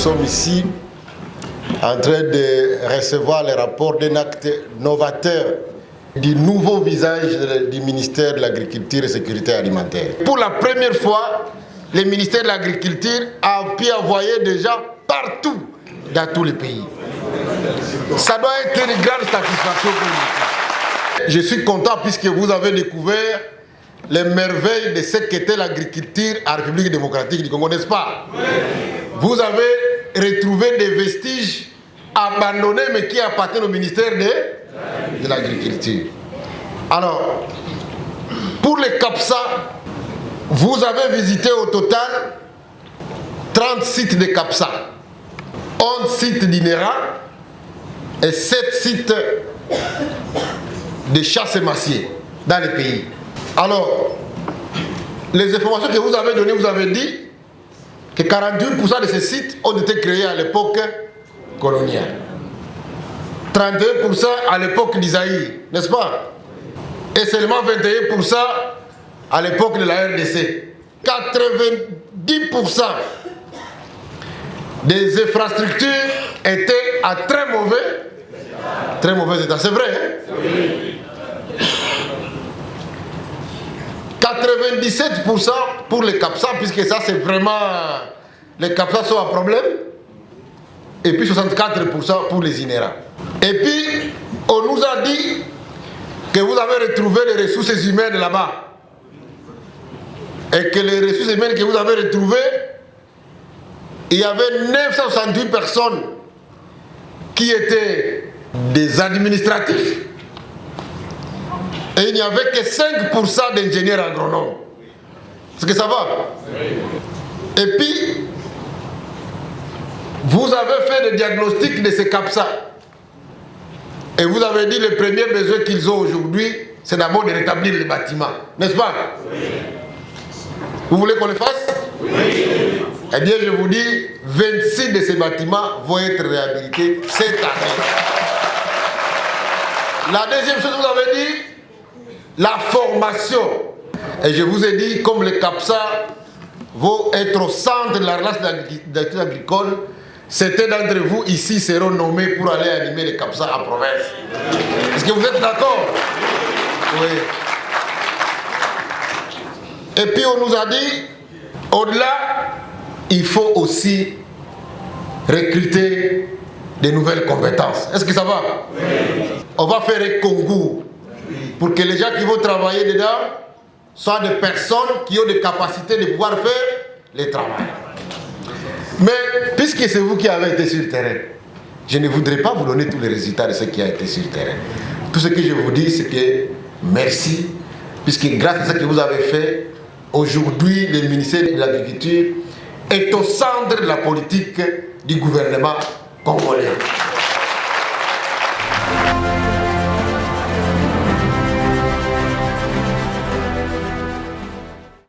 sommes ici en train de recevoir le rapport d'un acte novateur du nouveau visage du ministère de l'Agriculture et de la Sécurité alimentaire. Pour la première fois, le ministère de l'Agriculture a pu envoyer des gens partout dans tous les pays. Ça doit être une grande satisfaction pour nous. Je suis content puisque vous avez découvert les merveilles de ce qu'était l'agriculture en République démocratique du Congo, n'est-ce pas? Oui. Vous avez retrouvé des vestiges abandonnés mais qui appartiennent au ministère de l'Agriculture. Alors, pour les CAPSA, vous avez visité au total 30 sites de CAPSA, 11 sites d'INERA et 7 sites de chasse et massier dans les pays. Alors, les informations que vous avez données, vous avez dit que 48% de ces sites ont été créés à l'époque coloniale. 31% à l'époque d'Isaïe, n'est-ce pas? Et seulement 21% à l'époque de la RDC. 90% des infrastructures étaient à très mauvais état. C'est vrai, hein? Oui. 97% pour les CAPSA, puisque ça c'est vraiment... Les CAPSA sont un problème. Et puis 64% pour les INERA. Et puis, on nous a dit que vous avez retrouvé les ressources humaines là-bas. Et que les ressources humaines que vous avez retrouvées, il y avait 968 personnes qui étaient des administratifs. Et il n'y avait que 5% d'ingénieurs agronomes. Est-ce que ça va? Oui. Et puis, vous avez fait le diagnostic de ces CAPSA. Et vous avez dit que le premier besoin qu'ils ont aujourd'hui, c'est d'abord de rétablir les bâtiments. N'est-ce pas? Oui. Vous voulez qu'on le fasse? Oui. Eh bien, je vous dis, 26 de ces bâtiments vont être réhabilités cette année. La deuxième chose, vous avez dit, la formation. Et je vous ai dit, comme les CAPSA vont être au centre de la relance d'activité agricole, certains d'entre vous ici seront nommés pour aller animer les CAPSA en province. Est-ce que vous êtes d'accord? Oui. Et puis on nous a dit, au-delà, il faut aussi recruter de nouvelles compétences. Est-ce que ça va? Oui. On va faire un concours pour que les gens qui vont travailler dedans soient des personnes qui ont des capacités de pouvoir faire le travail. Mais puisque c'est vous qui avez été sur le terrain, je ne voudrais pas vous donner tous les résultats de ce qui a été sur le terrain. Tout ce que je vous dis, c'est que merci, puisque grâce à ce que vous avez fait, aujourd'hui, le ministère de l'Agriculture est au centre de la politique du gouvernement congolais.